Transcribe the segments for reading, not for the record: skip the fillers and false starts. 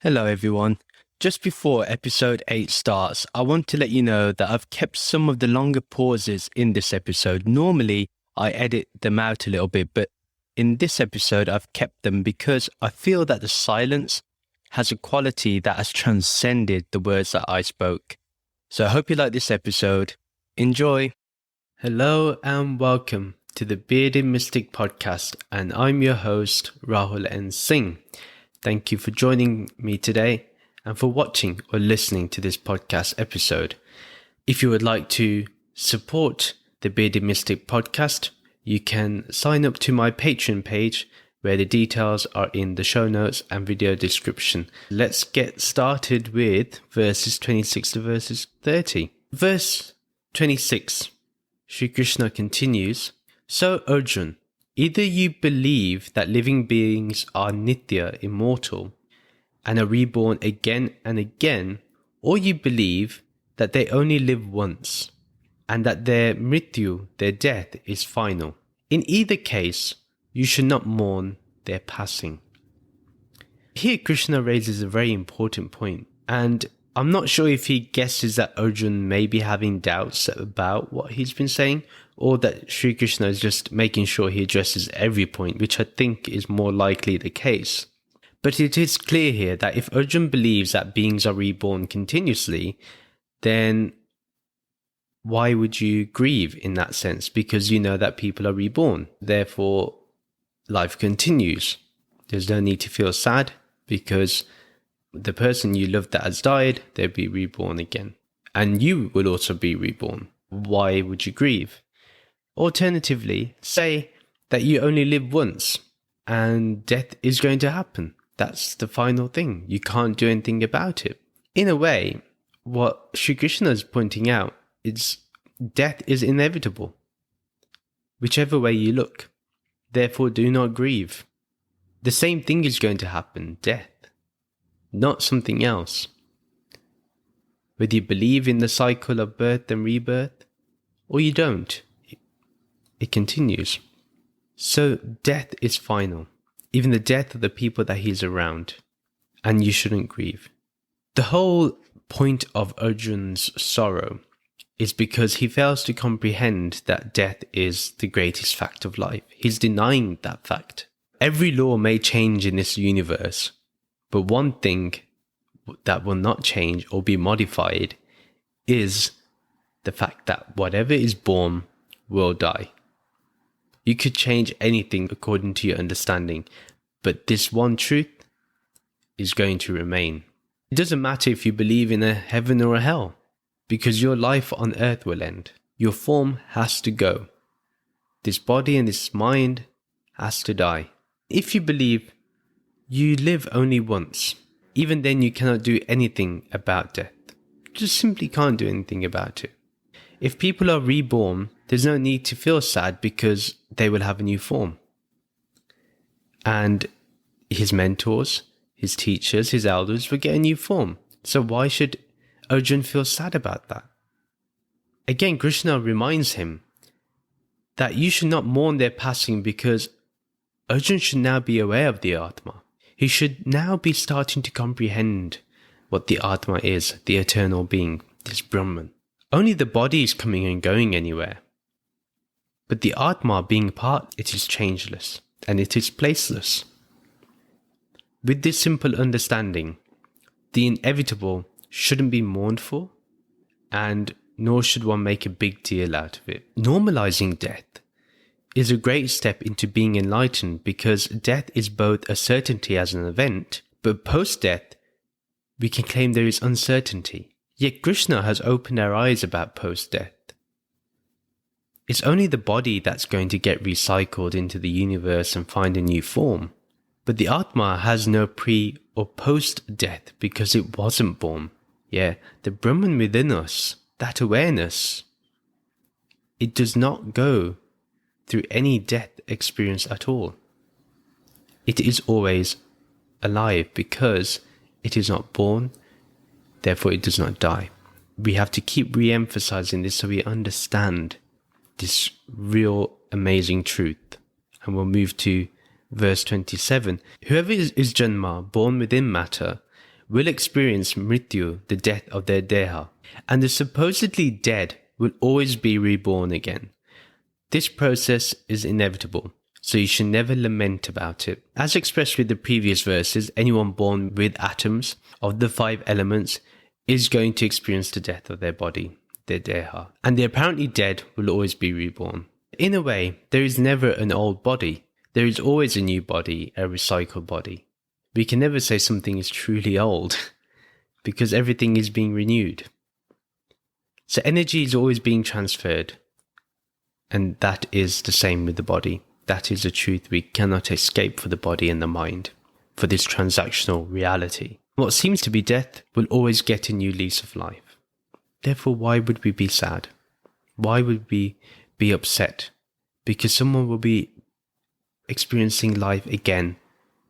Hello everyone. Just before episode 8 starts, I want to let you know that I've kept some of the longer pauses in this episode. Normally, I edit them out a little bit, but in this episode, I've kept them because I feel that the silence has a quality that has transcended the words that I spoke. So I hope you like this episode. Enjoy. Hello and welcome to the Bearded Mystic podcast, and I'm your host, Rahul N. Singh. Thank you for joining me today and for watching or listening to this podcast episode. If you would like to support the Bearded Mystic podcast, you can sign up to my Patreon page where the details are in the show notes and video description. Let's get started with verses 26 to verses 30. Verse 26, Shri Krishna continues, "So Arjuna, either you believe that living beings are nitya, immortal, and are reborn again and again, or you believe that they only live once, and that their mrityu, their death, is final. In either case, you should not mourn their passing." Here Krishna raises a very important point, and I'm not sure if he guesses that Arjuna may be having doubts about what he's been saying, or that Shri Krishna is just making sure he addresses every point, which I think is more likely the case. But it is clear here that if Arjuna believes that beings are reborn continuously, then why would you grieve in that sense? Because you know that people are reborn. Therefore, life continues. There's no need to feel sad because the person you love that has died, they'll be reborn again. And you will also be reborn. Why would you grieve? Alternatively, say that you only live once and death is going to happen. That's the final thing. You can't do anything about it. In a way, what Shri Krishna is pointing out is death is inevitable, whichever way you look. Therefore, do not grieve. The same thing is going to happen, death, not something else. Whether you believe in the cycle of birth and rebirth, or you don't, it continues. So death is final, even the death of the people that he's around, and you shouldn't grieve. The whole point of Arjuna's sorrow is because he fails to comprehend that death is the greatest fact of life. He's denying that fact. Every law may change in this universe, but one thing that will not change or be modified is the fact that whatever is born will die. You could change anything according to your understanding, but this one truth is going to remain. It doesn't matter if you believe in a heaven or a hell, because your life on earth will end. Your form has to go. This body and this mind has to die. If you believe you live only once, even then you cannot do anything about death. You just simply can't do anything about it. If people are reborn, there's no need to feel sad because they will have a new form. And his mentors, his teachers, his elders will get a new form. So why should Arjuna feel sad about that? Again, Krishna reminds him that you should not mourn their passing because Arjuna should now be aware of the Atma. He should now be starting to comprehend what the Atma is, the eternal being, this Brahman. Only the body is coming and going anywhere. But the Atma being part, it is changeless and it is placeless. With this simple understanding, the inevitable shouldn't be mourned for, and nor should one make a big deal out of it. Normalizing death is a great step into being enlightened because death is both a certainty as an event, but post-death, we can claim there is uncertainty. Yet Krishna has opened our eyes about post-death. It's only the body that's going to get recycled into the universe and find a new form. But the Atma has no pre or post-death because it wasn't born. Yeah, the Brahman within us, that awareness, it does not go through any death experience at all. It is always alive because it is not born, therefore it does not die. We have to keep re-emphasizing this so we understand this real amazing truth. And we'll move to verse 27. Whoever is Janma, born within matter, will experience mrityu, the death of their deha, and the supposedly dead will always be reborn again. This process is inevitable, so you should never lament about it. As expressed with the previous verses, anyone born with atoms of the 5 elements is going to experience the death of their body, their deha, and the apparently dead will always be reborn. In a way, there is never an old body. There is always a new body, a recycled body. We can never say something is truly old because everything is being renewed. So energy is always being transferred, and that is the same with the body. That is a truth we cannot escape for the body and the mind, for this transactional reality. What seems to be death will always get a new lease of life. Therefore, why would we be sad? Why would we be upset? Because someone will be experiencing life again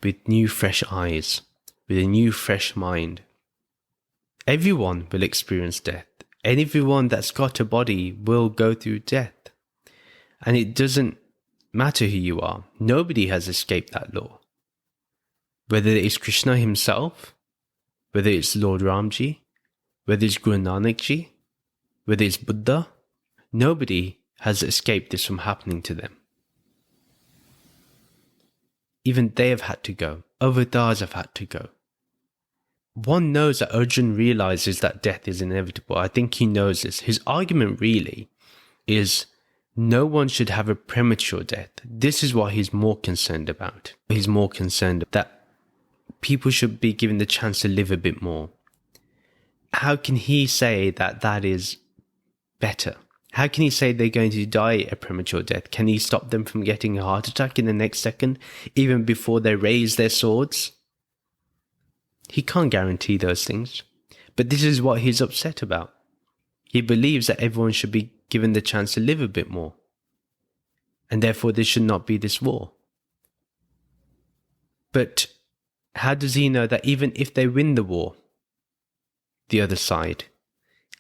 with new fresh eyes, with a new fresh mind. Everyone will experience death. Everyone that's got a body will go through death. And it doesn't matter who you are. Nobody has escaped that law. Whether it's Krishna himself, whether it's Lord Ramji, whether it's Guru Nanak Ji, whether it's Buddha, nobody has escaped this from happening to them. Even they have had to go. Avatars have had to go. One knows that Arjuna realizes that death is inevitable. I think he knows this. His argument really is no one should have a premature death. This is what he's more concerned about. He's more concerned that people should be given the chance to live a bit more. How can he say that that is better? How can he say they're going to die a premature death? Can he stop them from getting a heart attack in the next second, even before they raise their swords? He can't guarantee those things. But this is what he's upset about. He believes that everyone should be given the chance to live a bit more. And therefore there should not be this war. But how does he know that even if they win the war, the other side,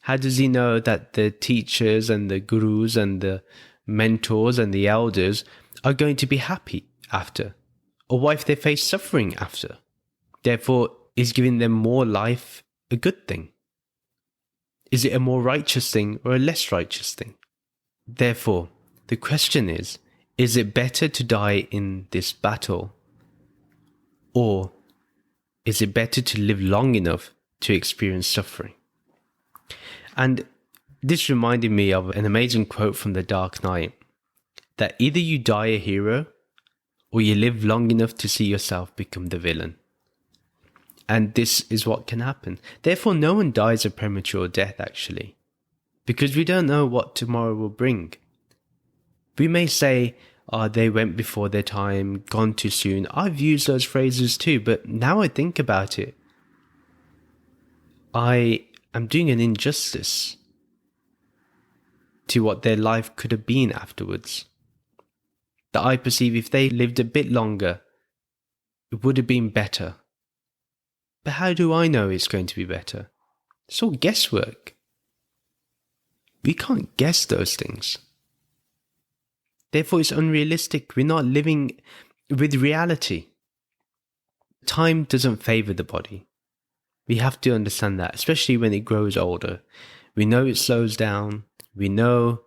how does he know that the teachers and the gurus and the mentors and the elders are going to be happy after? Or what if they face suffering after? Therefore, is giving them more life a good thing? Is it a more righteous thing or a less righteous thing? Therefore, the question is it better to die in this battle? Or is it better to live long enough to experience suffering? And this reminded me of an amazing quote from The Dark Knight, that either you die a hero or you live long enough to see yourself become the villain. And this is what can happen. Therefore, no one dies a premature death, actually, because we don't know what tomorrow will bring. We may say, they went before their time, gone too soon. I've used those phrases too, but now I think about it, I am doing an injustice to what their life could have been afterwards. That I perceive if they lived a bit longer, it would have been better. But how do I know it's going to be better? It's all guesswork. We can't guess those things. Therefore, it's unrealistic. We're not living with reality. Time doesn't favor the body. We have to understand that, especially when it grows older. We know it slows down. We know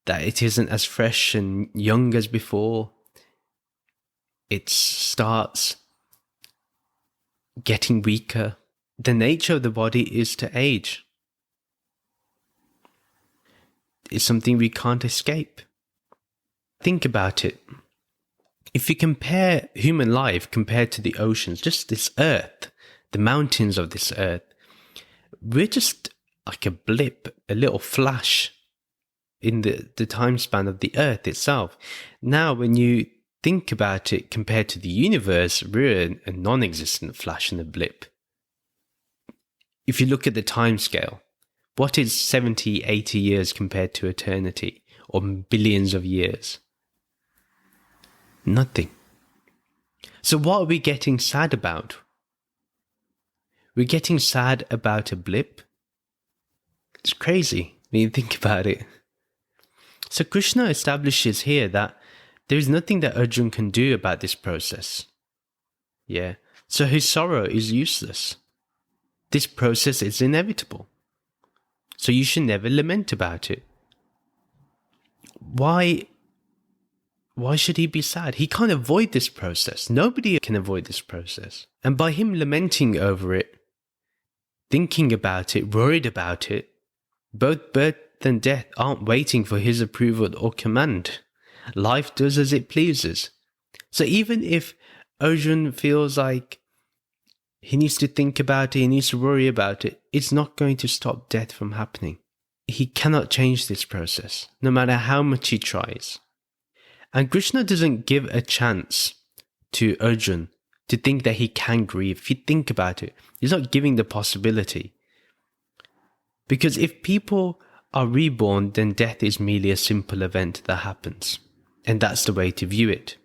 that it isn't as fresh and young as before. It starts getting weaker. The nature of the body is to age. It's something we can't escape. Think about it. If you compare human life compared to the oceans, just this earth, the mountains of this earth, we're just like a blip, a little flash in the time span of the earth itself. Now, when you think about it compared to the universe, we're a non-existent flash and a blip. If you look at the time scale, what is 70, 80 years compared to eternity, or billions of years? Nothing. So what are we getting sad about? We're getting sad about a blip? It's crazy when you think about it. So Krishna establishes here that there is nothing that Arjuna can do about this process. Yeah. So his sorrow is useless. This process is inevitable. So you should never lament about it. Why should he be sad? He can't avoid this process. Nobody can avoid this process. And by him lamenting over it, thinking about it, worried about it, both birth and death aren't waiting for his approval or command. Life does as it pleases. So even if Arjuna feels like he needs to think about it, he needs to worry about it, it's not going to stop death from happening. He cannot change this process, no matter how much he tries. And Krishna doesn't give a chance to Arjuna to think that he can grieve. If you think about it, he's not giving the possibility. Because if people are reborn, then death is merely a simple event that happens. And that's the way to view it.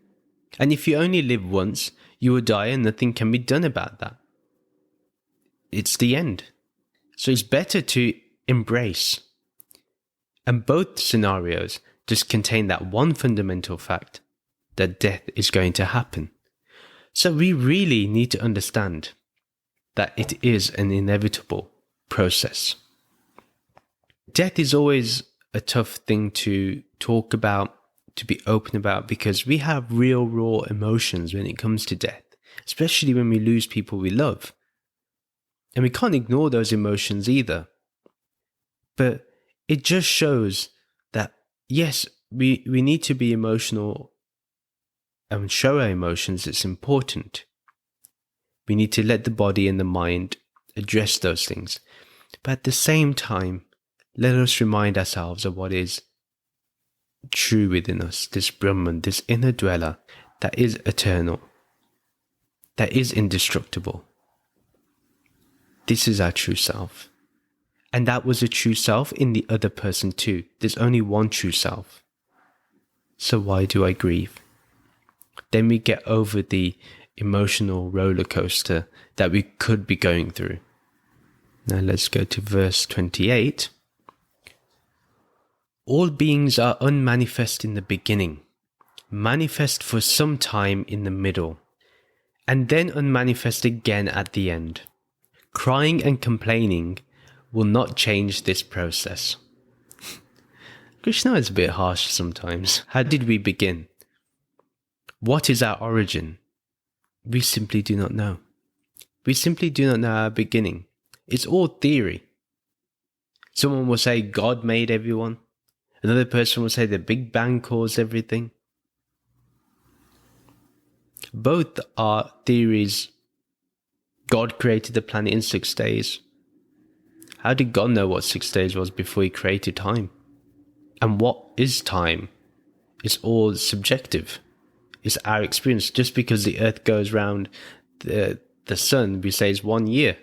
And if you only live once, you will die and nothing can be done about that. It's the end. So it's better to embrace. And both scenarios just contain that one fundamental fact, that death is going to happen. So we really need to understand that it is an inevitable process. Death is always a tough thing to talk about, to be open about, because we have real raw emotions when it comes to death, especially when we lose people we love. And we can't ignore those emotions either. But it just shows that, yes, we need to be emotional and show our emotions. It's important. We need to let the body and the mind address those things. But at the same time, let us remind ourselves of what is true within us, this Brahman, this inner dweller that is eternal, that is indestructible. This is our true self. And that was a true self in the other person too. There's only one true self. So why do I grieve? Then we get over the emotional roller coaster that we could be going through. Now let's go to verse 28. All beings are unmanifest in the beginning, manifest for some time in the middle, and then unmanifest again at the end. Crying and complaining will not change this process. Krishna is a bit harsh sometimes. How did we begin? What is our origin? We simply do not know. We simply do not know our beginning. It's all theory. Someone will say God made everyone. Another person will say the Big Bang caused everything. Both are theories. God created the planet in 6 days. How did God know what 6 days was before he created time? And what is time? It's all subjective. It's our experience. Just because the earth goes round the sun, we say it's 1 year.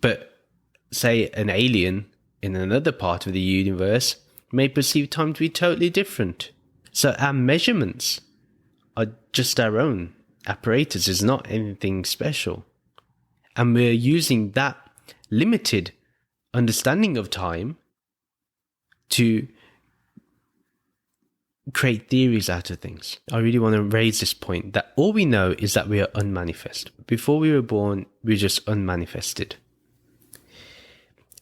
But say an alien in another part of the universe may perceive time to be totally different. So our measurements are just our own apparatus. It's not anything special. And we're using that limited understanding of time to create theories out of things. I really want to raise this point that all we know is that we are unmanifest. Before we were born, we were just unmanifested.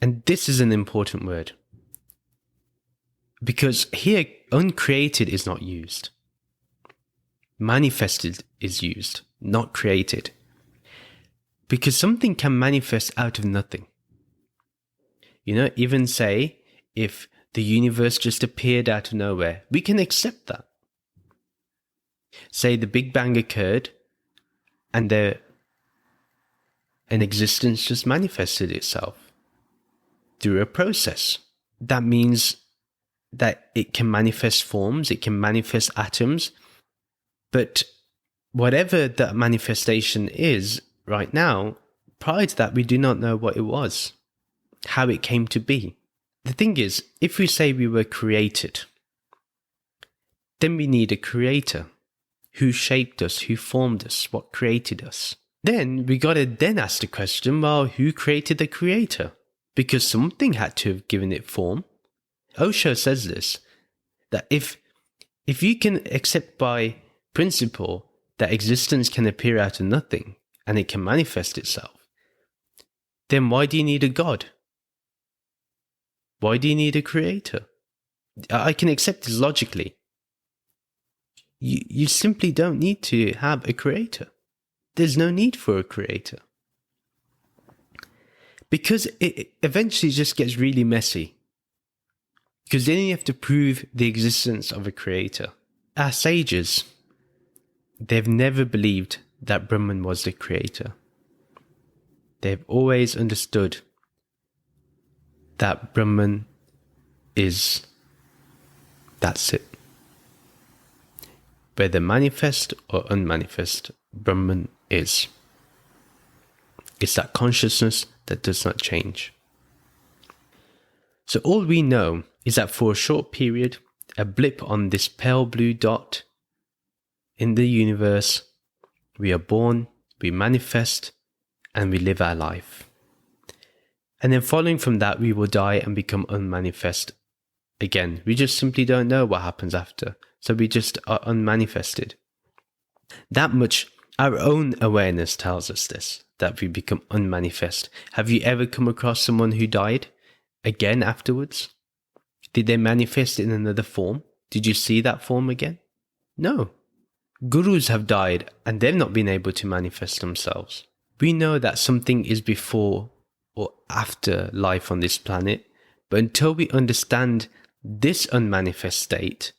And this is an important word. Because here, uncreated is not used. Manifested is used, not created. Because something can manifest out of nothing. You know, even say, if the universe just appeared out of nowhere, we can accept that. Say the Big Bang occurred, and an existence just manifested itself through a process. That means that it can manifest forms, it can manifest atoms, but whatever that manifestation is right now, prior to that, we do not know what it was, how it came to be. The thing is, if we say we were created, then we need a creator. Who shaped us? Who formed us? What created us? Then we got to then ask the question, well, who created the creator? Because something had to have given it form. Osho says this, that if you can accept by principle that existence can appear out of nothing and it can manifest itself, then why do you need a God? Why do you need a creator? I can accept this logically. You simply don't need to have a creator. There's no need for a creator. Because it eventually just gets really messy. Because then you have to prove the existence of a creator. Our sages, they've never believed that Brahman was the creator. They've always understood that Brahman is, that's it. Whether manifest or unmanifest, Brahman is. It's that consciousness that does not change. So all we know is that for a short period, a blip on this pale blue dot in the universe, we are born, we manifest, and we live our life. And then following from that, we will die and become unmanifest again. We just simply don't know what happens after. So we just are unmanifested. That much, our own awareness tells us this, that we become unmanifest. Have you ever come across someone who died again afterwards? Did they manifest in another form? Did you see that form again? No. Gurus have died and they've not been able to manifest themselves. We know that something is before or after life on this planet, but until we understand this unmanifest state,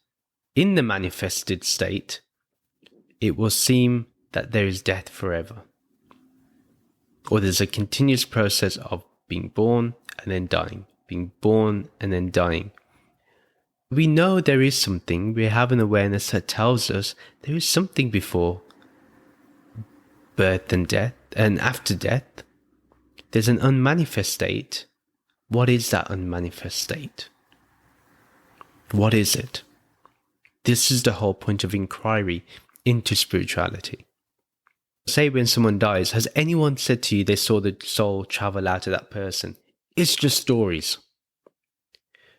in the manifested state, it will seem that there is death forever. Or there's a continuous process of being born and then dying, being born and then dying. We know there is something, we have an awareness that tells us there is something before birth and death, and after death, there's an unmanifest state. What is that unmanifest state? What is it? This is the whole point of inquiry into spirituality. Say when someone dies, has anyone said to you they saw the soul travel out of that person? It's just stories.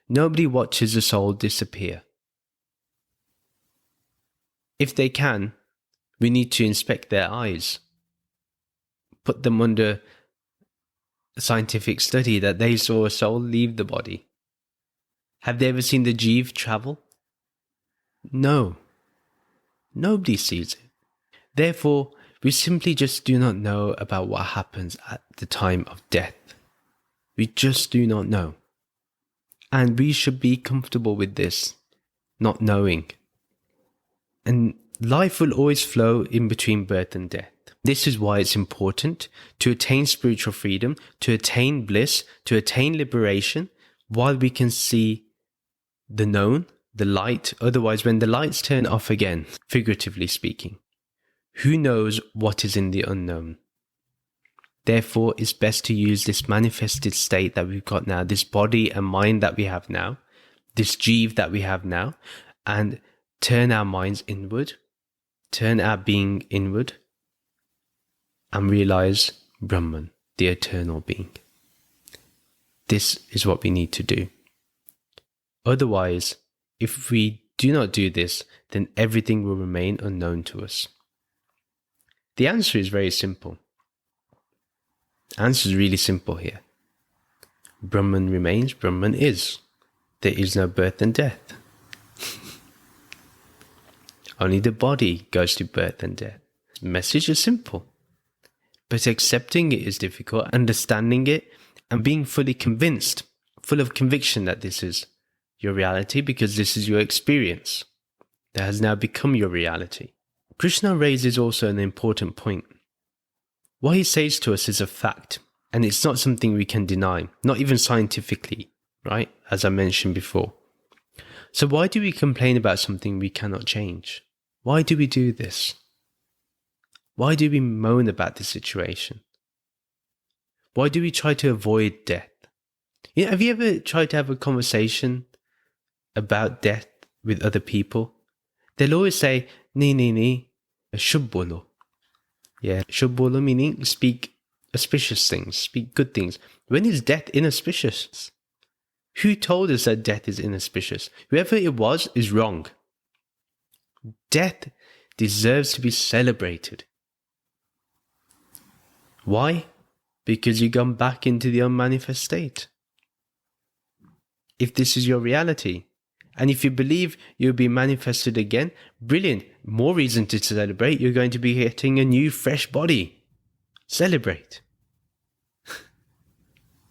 Nobody watches the soul disappear. If they can, we need to inspect their eyes. Put them under a scientific study that they saw a soul leave the body. Have they ever seen the Jeev travel? No. Nobody sees it. Therefore, we simply just do not know about what happens at the time of death. We just do not know. And we should be comfortable with this, not knowing. And life will always flow in between birth and death. This is why it's important to attain spiritual freedom, to attain bliss, to attain liberation, while we can see the known, the light. Otherwise, when the lights turn off again, figuratively speaking, who knows what is in the unknown? Therefore, it's best to use this manifested state that we've got now, this body and mind that we have now, this Jeev that we have now, and turn our minds inward, turn our being inward, and realize Brahman, the eternal being. This is what we need to do. Otherwise, if we do not do this, then everything will remain unknown to us. The answer is very simple. The answer is really simple here. Brahman remains, Brahman is. There is no birth and death. Only the body goes to birth and death. The message is simple. But accepting it is difficult, understanding it, and being fully convinced, full of conviction that this is your reality because this is your experience that has now become your reality. Krishna raises also an important point. What he says to us is a fact, and it's not something we can deny, not even scientifically, right? As I mentioned before. So why do we complain about something we cannot change? Why do we do this? Why do we moan about the situation? Why do we try to avoid death? You know, have you ever tried to have a conversation about death with other people? They'll always say, ni, shubh bolo. Yeah, shubh bolo meaning speak auspicious things, speak good things. When is death inauspicious? Who told us that death is inauspicious? Whoever it was is wrong. Death deserves to be celebrated. Why? because you've gone back into the unmanifest state. If this is your reality, and if you believe you'll be manifested again, brilliant. More reason to celebrate. You're going to be getting a new, fresh body. Celebrate.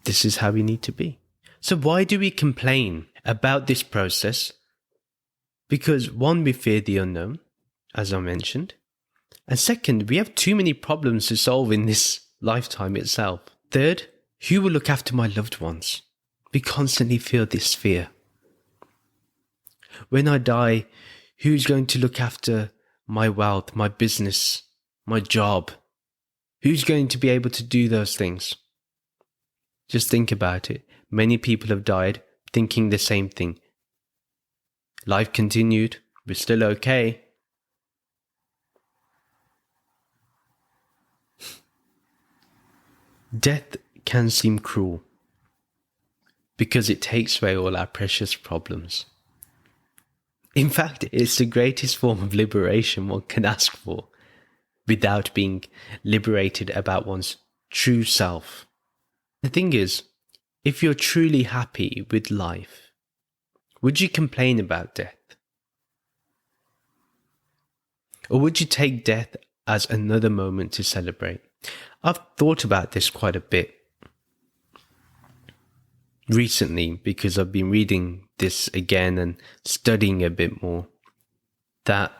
This is how we need to be. So why do we complain about this process? Because one, we fear the unknown, as I mentioned. And second, we have too many problems to solve in this lifetime itself. Third, who will look after my loved ones? We constantly feel this fear. When I die, who's going to look after my wealth, my business, my job? Who's going to be able to do those things? Just think about it. Many people have died thinking the same thing. Life continued. We're still okay. Death can seem cruel because it takes away all our precious problems. In fact, it's the greatest form of liberation one can ask for without being liberated about one's true self. The thing is, if you're truly happy with life, would you complain about death? Or would you take death as another moment to celebrate? I've thought about this quite a bit recently because I've been reading this again and studying a bit more. That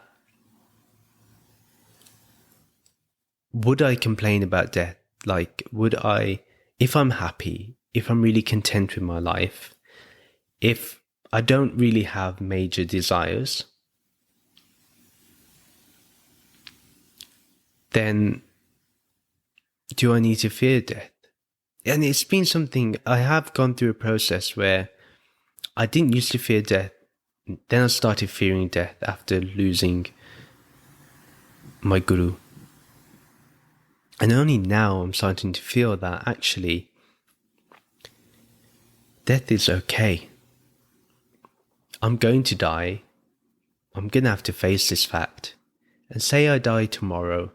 would I complain about death? Like, would I, if I'm happy, if I'm really content with my life, if I don't really have major desires, then do I need to fear death? And it's been something, I have gone through a process where I didn't used to fear death. Then I started fearing death after losing my guru. And only now I'm starting to feel that actually death is okay. I'm going to die. I'm going to have to face this fact. And say I die tomorrow.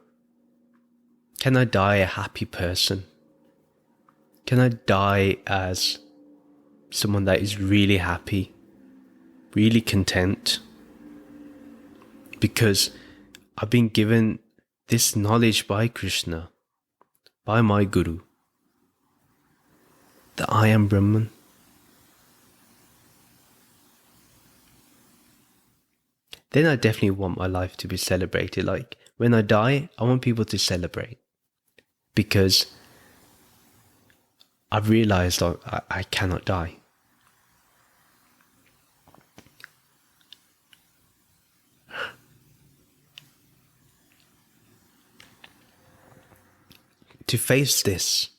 Can I die a happy person? Can I die as someone that is really happy, really content? Because I've been given this knowledge by Krishna, by my Guru, that I am Brahman. Then I definitely want my life to be celebrated. Like when I die, I want people to celebrate. Because I've realized I cannot die. To face this,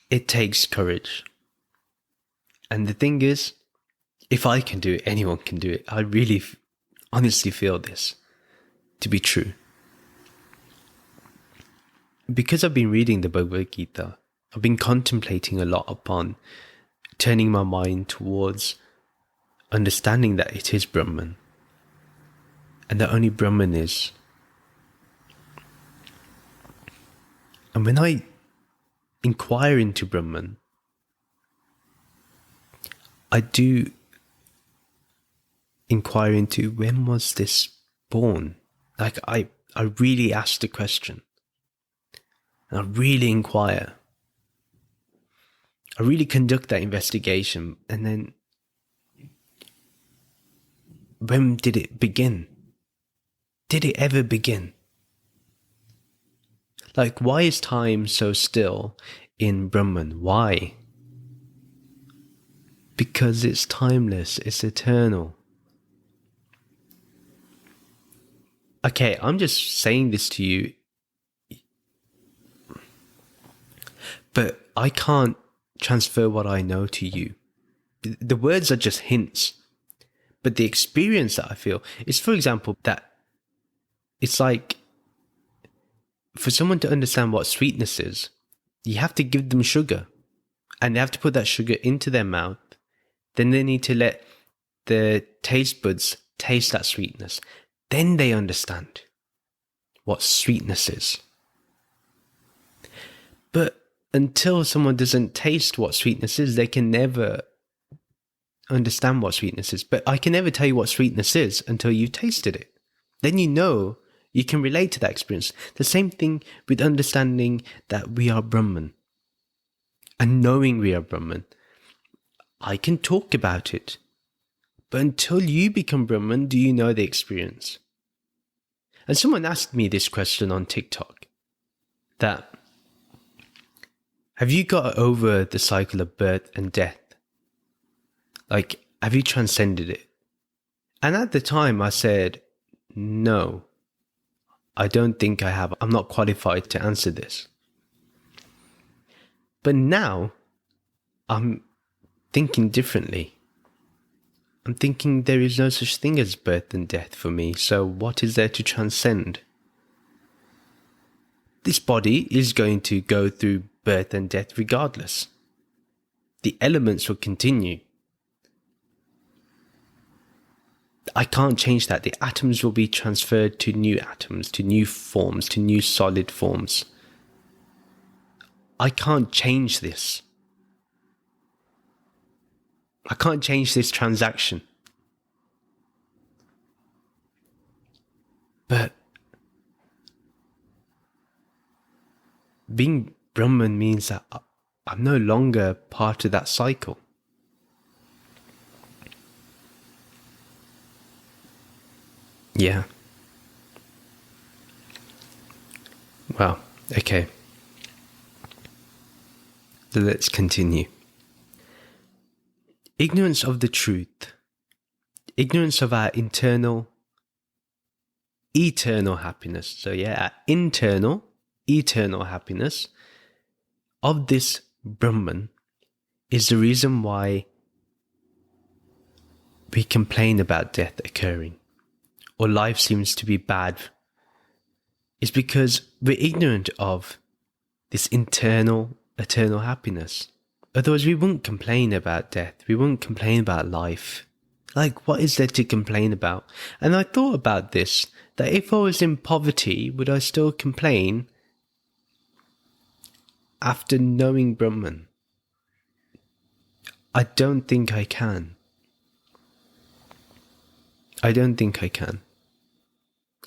it takes courage. And the thing is, if I can do it, anyone can do it. I really honestly feel this to be true. Because I've been reading the Bhagavad Gita, I've been contemplating a lot upon turning my mind towards understanding that it is Brahman. And that only Brahman is. And when I inquire into Brahman, I do inquire into when was this born? Like I really ask the question. And I really inquire. I really conduct that investigation. And then, when did it begin? Did it ever begin? Like, why is time so still in Brahman? Why? Because it's timeless, it's eternal. Okay, I'm just saying this to you, but I can't transfer what I know to you. The words are just hints, but the experience that I feel is, for example, that it's like, for someone to understand what sweetness is, you have to give them sugar, and they have to put that sugar into their mouth. Then they need to let the taste buds taste that sweetness. Then they understand what sweetness is. But until someone doesn't taste what sweetness is, they can never understand what sweetness is. But I can never tell you what sweetness is until you've tasted it. Then you know, you can relate to that experience. The same thing with understanding that we are Brahman and knowing we are Brahman. I can talk about it, but until you become Brahman, do you know the experience? And someone asked me this question on TikTok, that have you got over the cycle of birth and death? Like, have you transcended it? And at the time I said, no, I don't think I have. I'm not qualified to answer this. But now I'm thinking differently. I'm thinking there is no such thing as birth and death for me. So what is there to transcend? This body is going to go through birth and death regardless. The elements will continue. I can't change that. The atoms will be transferred to new atoms, to new forms, to new solid forms. I can't change this. I can't change this transaction. But being Brahman means that I'm no longer part of that cycle. Yeah. Well, okay. So let's continue. Ignorance of the truth, ignorance of our internal, eternal happiness. So yeah, our internal, eternal happiness of this Brahman is the reason why we complain about death occurring, or life seems to be bad. It's because we're ignorant of this internal, eternal happiness. Otherwise, we wouldn't complain about death. We wouldn't complain about life. Like, what is there to complain about? And I thought about this, that if I was in poverty, would I still complain after knowing Brahman? I don't think I can. I don't think I can.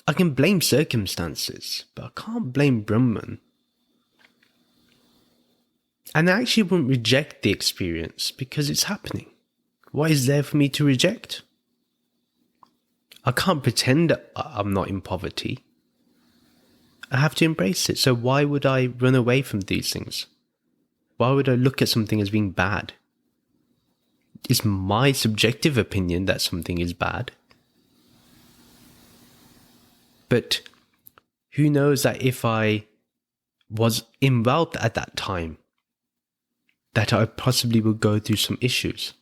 I can blame circumstances, but I can't blame Brahman. And I actually wouldn't reject the experience because it's happening. What is there for me to reject? I can't pretend I'm not in poverty. I have to embrace it. So why would I run away from these things? Why would I look at something as being bad? It's my subjective opinion that something is bad. But who knows that if I was in wealth at that time, that I possibly would go through some issues.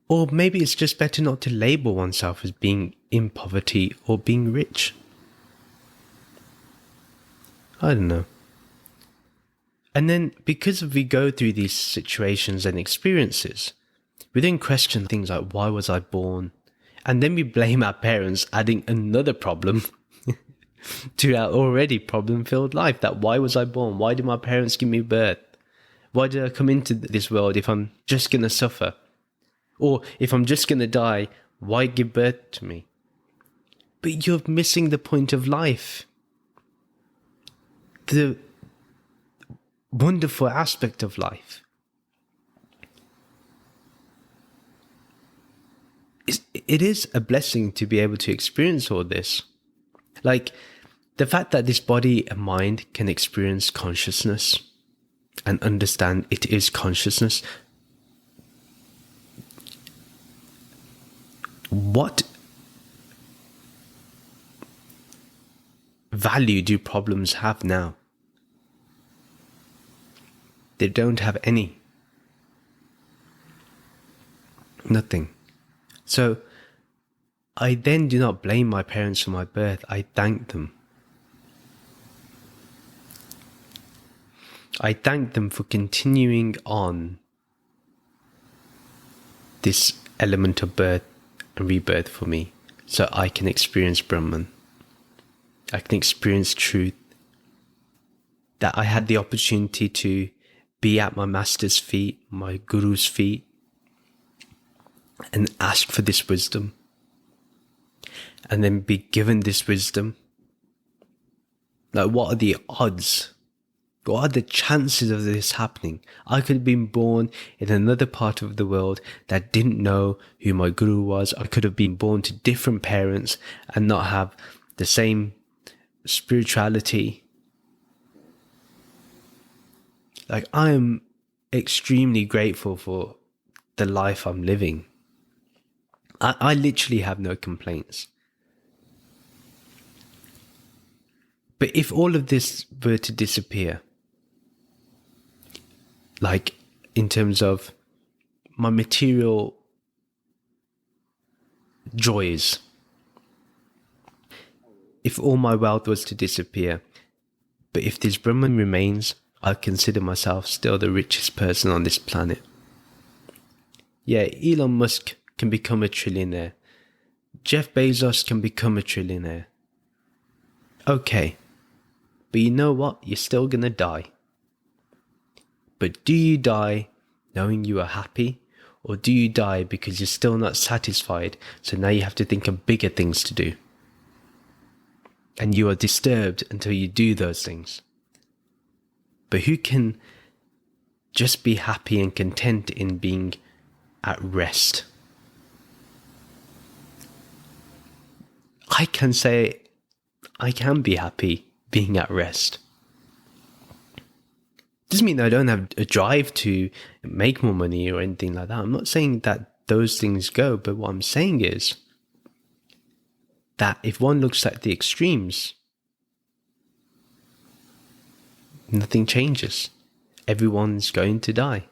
Or maybe it's just better not to label oneself as being in poverty or being rich. I don't know. And then because we go through these situations and experiences, we then question things like, why was I born? And then we blame our parents, adding another problem to our already problem-filled life. That why was I born? Why did my parents give me birth? Why did I come into this world if I'm just going to suffer? Or if I'm just going to die, why give birth to me? But you're missing the point of life. The wonderful aspect of life. It is a blessing to be able to experience all this. Like the fact that this body and mind can experience consciousness and understand it is consciousness. What value do problems have now? They don't have any. Nothing. So, I then do not blame my parents for my birth. I thank them. I thank them for continuing on this element of birth and rebirth for me, so I can experience Brahman. I can experience truth. that I had the opportunity to be at my master's feet, my guru's feet, and ask for this wisdom, and then be given this wisdom. Like, what are the odds? What are the chances of this happening? I could have been born in another part of the world that didn't know who my guru was. I could have been born to different parents and not have the same spirituality. Like, I am extremely grateful for the life I'm living. I literally have no complaints. But if all of this were to disappear, like in terms of my material joys, if all my wealth was to disappear, but if this Brahman remains, I consider myself still the richest person on this planet. Yeah, Elon Musk can become a trillionaire. Jeff Bezos can become a trillionaire. Okay, but you know what? You're still gonna die. But do you die knowing you are happy? Or do you die because you're still not satisfied, so now you have to think of bigger things to do? And you are disturbed until you do those things. But who can just be happy and content in being at rest? I can say I can be happy being at rest. Doesn't mean I don't have a drive to make more money or anything like that. I'm not saying that those things go, but what I'm saying is that if one looks at the extremes, nothing changes. Everyone's going to die.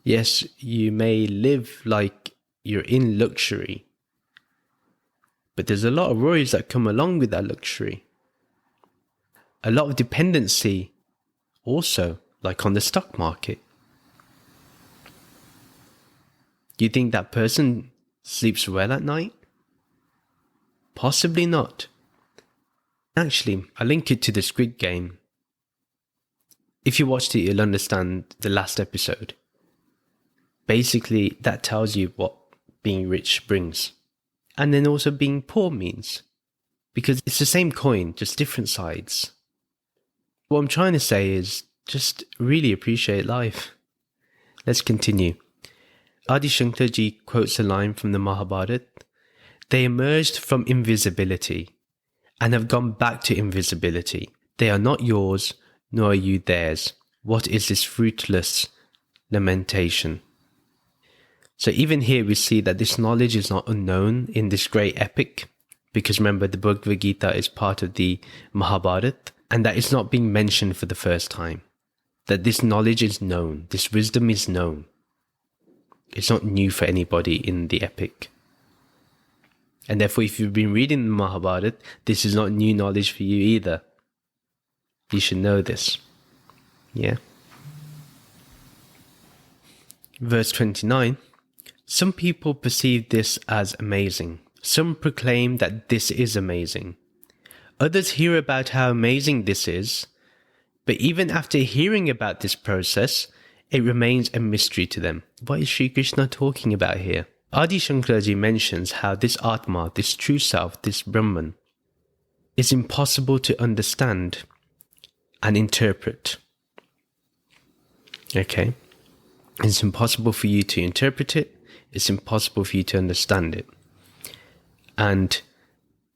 Yes, you may live like you're in luxury, but there's a lot of worries that come along with that luxury. A lot of dependency also, like on the stock market. Do you think that person sleeps well at night? Possibly not. Actually, I link it to the Squid Game. If you watched it, you'll understand the last episode. Basically, that tells you what being rich brings. And then also being poor means. Because it's the same coin, just different sides. What I'm trying to say is just really appreciate life. Let's continue. Adi Shankaraji quotes a line from the Mahabharata. They emerged from invisibility and have gone back to invisibility. They are not yours, nor are you theirs. What is this fruitless lamentation? So even here we see that this knowledge is not unknown in this great epic, because remember the Bhagavad Gita is part of the Mahabharata, and that it's not being mentioned for the first time. That this knowledge is known, this wisdom is known. It's not new for anybody in the epic. And therefore, if you've been reading the Mahabharata, this is not new knowledge for you either. You should know this. Yeah? Verse 29. Some people perceive this as amazing. Some proclaim that this is amazing. Others hear about how amazing this is, but even after hearing about this process, it remains a mystery to them. What is Shri Krishna talking about here? Adi Shankaraji mentions how this atma, this true self, this Brahman, is impossible to understand and interpret. Okay? It's impossible for you to interpret it. It's impossible for you to understand it. And,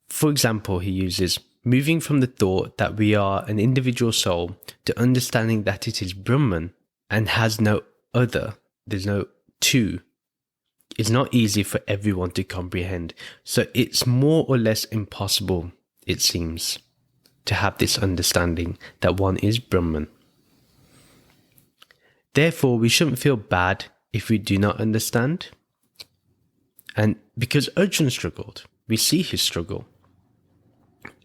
for example, he uses moving from the thought that we are an individual soul to understanding that it is Brahman and has no other, there's no two. It's not easy for everyone to comprehend. So it's more or less impossible, it seems, to have this understanding that one is Brahman. Therefore, we shouldn't feel bad if we do not understand. And because Arjuna struggled, we see his struggle.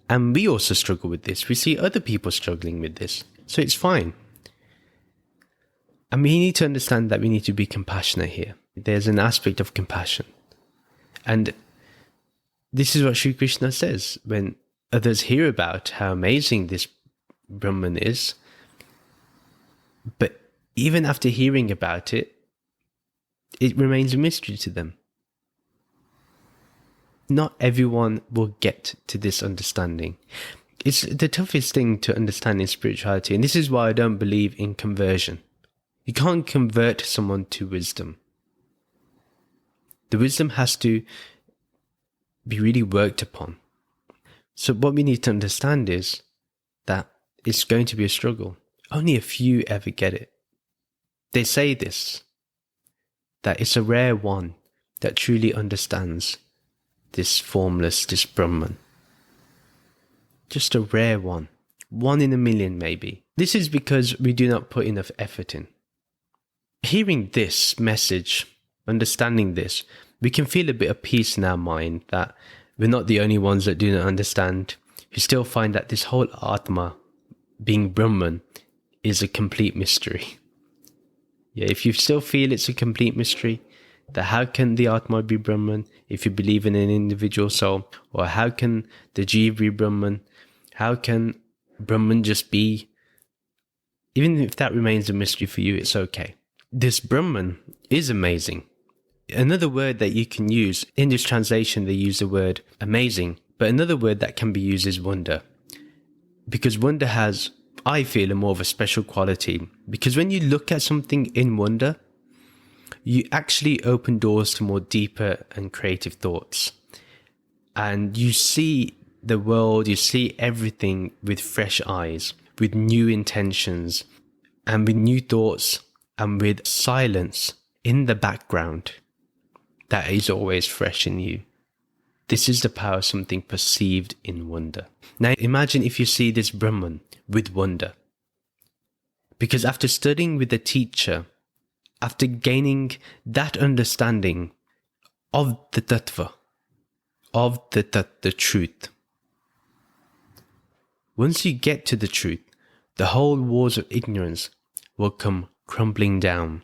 And we also struggle with this. We see other people struggling with this. So it's fine. And we need to understand that we need to be compassionate here. There's an aspect of compassion. And this is what Shri Krishna says when Others hear about how amazing this Brahman is, but even after hearing about it, it remains a mystery to them. Not everyone will get to this understanding. It's the toughest thing to understand in spirituality, and this is why I don't believe in conversion. You can't convert someone to wisdom. The wisdom has to be really worked upon. So what we need to understand is that it's going to be a struggle. Only a few ever get it. They say this, that it's a rare one that truly understands this formless, this Brahman. Just a rare one. 1 in a million maybe. This is because we do not put enough effort in. Hearing this message, understanding this, we can feel a bit of peace in our mind that we're not the only ones that do not understand, who still find that this whole atma, being Brahman, is a complete mystery. Yeah, if you still feel it's a complete mystery, that how can the atma be Brahman if you believe in an individual soul? Or how can the Jeev be Brahman? How can Brahman just be? Even if that remains a mystery for you, it's okay. This Brahman is amazing. Another word that you can use, in this translation they use the word amazing, but another word that can be used is wonder. Because wonder has, I feel, a more of a special quality. Because when you look at something in wonder, you actually open doors to more deeper and creative thoughts. And you see the world, you see everything with fresh eyes, with new intentions, and with new thoughts, and with silence in the background that is always fresh in you. This is the power of something perceived in wonder. Now imagine if you see this Brahman with wonder. Because after studying with the teacher, after gaining that understanding of the tattva, of the truth, once you get to the truth, the whole walls of ignorance will come crumbling down.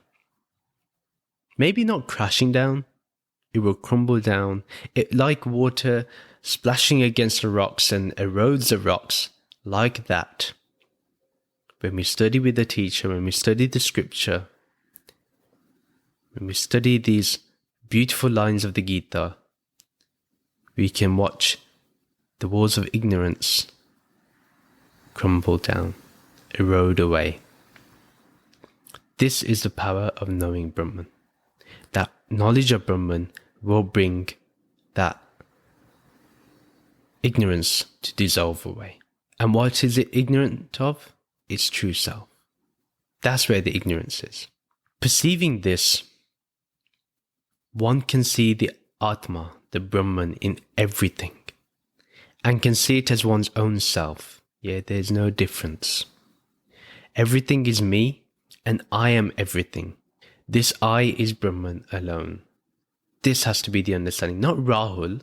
Maybe not crashing down, it will crumble down. It like water splashing against the rocks and erodes the rocks, like that. When we study with the teacher, when we study the scripture, when we study these beautiful lines of the Gita, we can watch the walls of ignorance crumble down, erode away. This is the power of knowing Brahman. That knowledge of Brahman will bring that ignorance to dissolve away. And what is it ignorant of? Its true self. That's where the ignorance is. Perceiving this, one can see the Atma, the Brahman, in everything, and can see it as one's own self. Yeah, there's no difference. Everything is me, and I am everything. This I is Brahman alone. This has to be the understanding, not Rahul,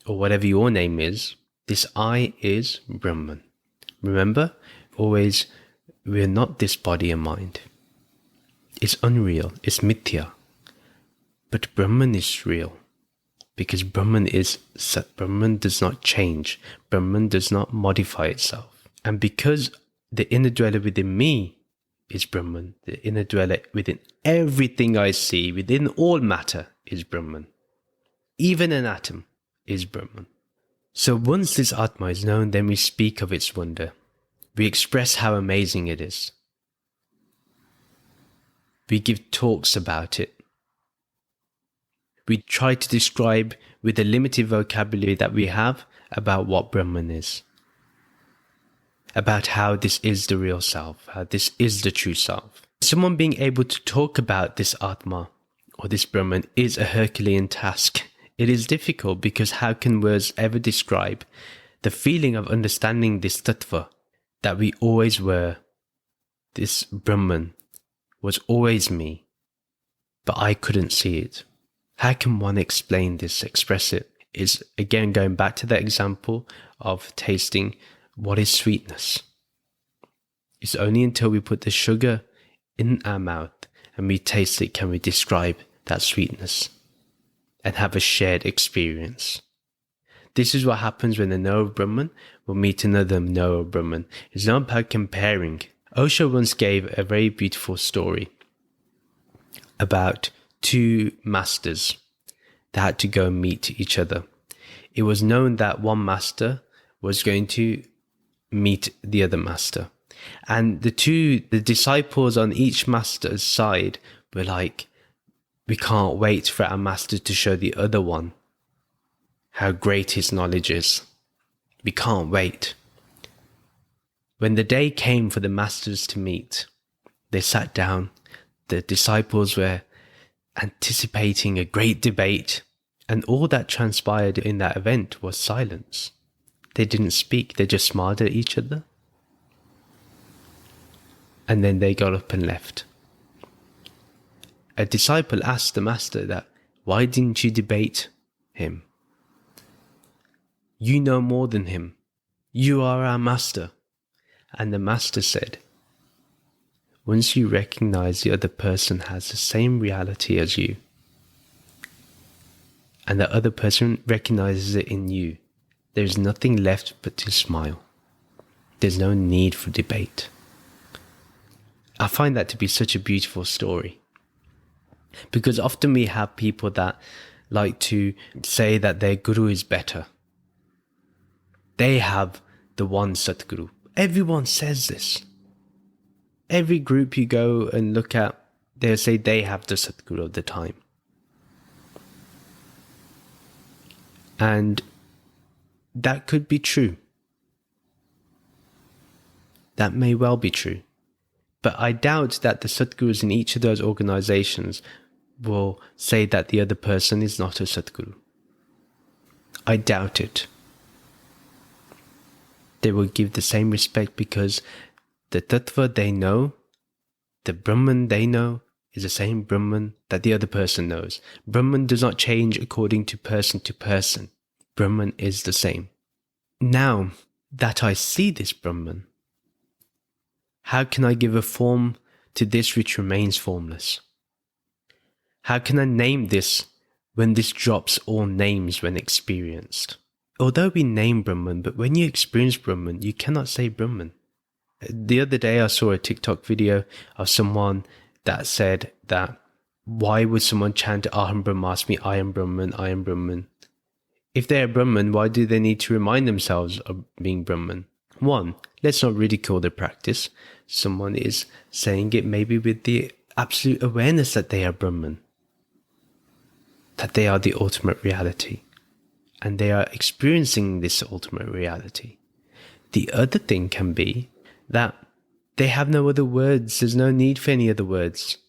or whatever your name is. This I is Brahman. Remember, always, we're not this body and mind. It's unreal, it's mithya. But Brahman is real. Because Brahman is Sat. Brahman does not change. Brahman does not modify itself. And because the inner dweller within me is Brahman, the inner dweller within everything I see, within all matter, is Brahman. Even an atom is Brahman. So once this Atma is known, then we speak of its wonder. We express how amazing it is. We give talks about it. We try to describe with the limited vocabulary that we have about what Brahman is. About how this is the real self, how this is the true self. Someone being able to talk about this Atma or this Brahman is a Herculean task. It is difficult because how can words ever describe the feeling of understanding this tattva that we always were? This Brahman was always me, but I couldn't see it. How can one explain this, express it? Is again going back to that example of tasting. What is sweetness? It's only until we put the sugar in our mouth and we taste it can we describe that sweetness and have a shared experience. This is what happens when a knower of Brahman will meet another knower of Brahman. It's not about comparing. Osho once gave a very beautiful story about two masters that had to go and meet each other. It was known that one master was going to meet the other master. And the disciples on each master's side were like, we can't wait for our master to show the other one how great his knowledge is. We can't wait. When the day came for the masters to meet, they sat down. The disciples were anticipating a great debate, and all that transpired in that event was silence. They didn't speak, they just smiled at each other. And then they got up and left. A disciple asked the master that, why didn't you debate him? You know more than him. You are our master. And the master said, once you recognize the other person has the same reality as you, and the other person recognizes it in you, there's nothing left but to smile. There's no need for debate. I find that to be such a beautiful story. Because often we have people that like to say that their guru is better. They have the one Satguru. Everyone says this. Every group you go and look at, they'll say they have the Satguru of the time. And that could be true. That may well be true. But I doubt that the Satgurus in each of those organizations will say that the other person is not a Satguru. I doubt it. They will give the same respect because the Tattva they know, the Brahman they know, is the same Brahman that the other person knows. Brahman does not change according to person. Brahman is the same. Now that I see this Brahman, how can I give a form to this which remains formless? How can I name this when this drops all names when experienced? Although we name Brahman, but when you experience Brahman, you cannot say Brahman. The other day I saw a TikTok video of someone that said that, why would someone chant Aham Brahmasmi, I am Brahman, I am Brahman? If they are Brahman, why do they need to remind themselves of being Brahman? One, let's not ridicule the practice. Someone is saying it maybe with the absolute awareness that they are Brahman, that they are the ultimate reality, and they are experiencing this ultimate reality. The other thing can be that they have no other words. There's no need for any other words.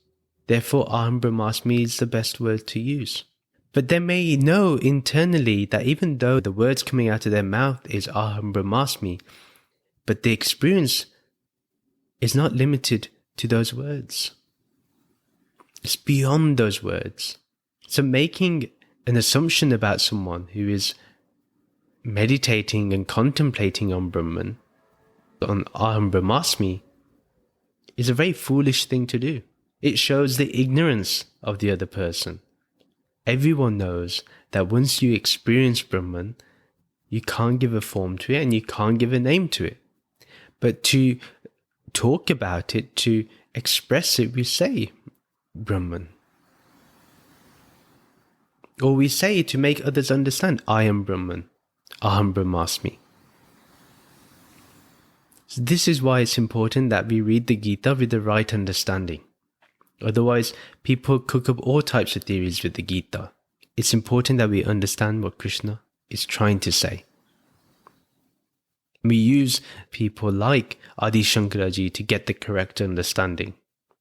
Therefore, Aham Brahmasmi is the best word to use. But they may know internally that even though the words coming out of their mouth is Aham Brahmasmi, but the experience is not limited to those words. It's beyond those words. So making an assumption about someone who is meditating and contemplating on Brahman, on Aham Brahmasmi, is a very foolish thing to do. It shows the ignorance of the other person. Everyone knows that once you experience Brahman, you can't give a form to it and you can't give a name to it. But to talk about it, to express it, we say Brahman. Or we say to make others understand, I am Brahman, Aham Brahmasmi. So this is why it's important that we read the Gita with the right understanding. Otherwise, people cook up all types of theories with the Gita. It's important that we understand what Krishna is trying to say. We use people like Adi Shankaraji to get the correct understanding.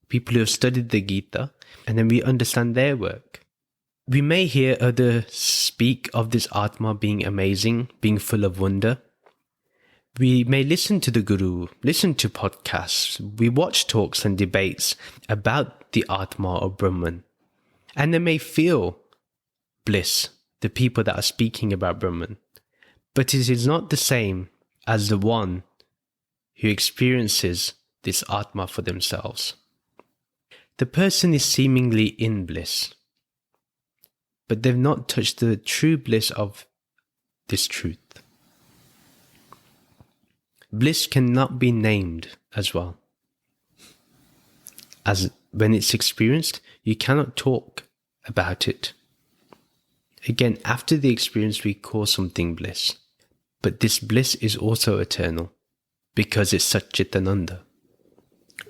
People who have studied the Gita, and then we understand their work. We may hear others speak of this Atma being amazing, being full of wonder. We may listen to the Guru, listen to podcasts. We watch talks and debates about the Atma or Brahman. And they may feel bliss, the people that are speaking about Brahman. But it is not the same as the one who experiences this Atma for themselves. The person is seemingly in bliss, but they've not touched the true bliss of this truth. Bliss cannot be named as well. As when it's experienced, you cannot talk about it. Again, after the experience, we call something bliss. But this bliss is also eternal because it's Satchitananda,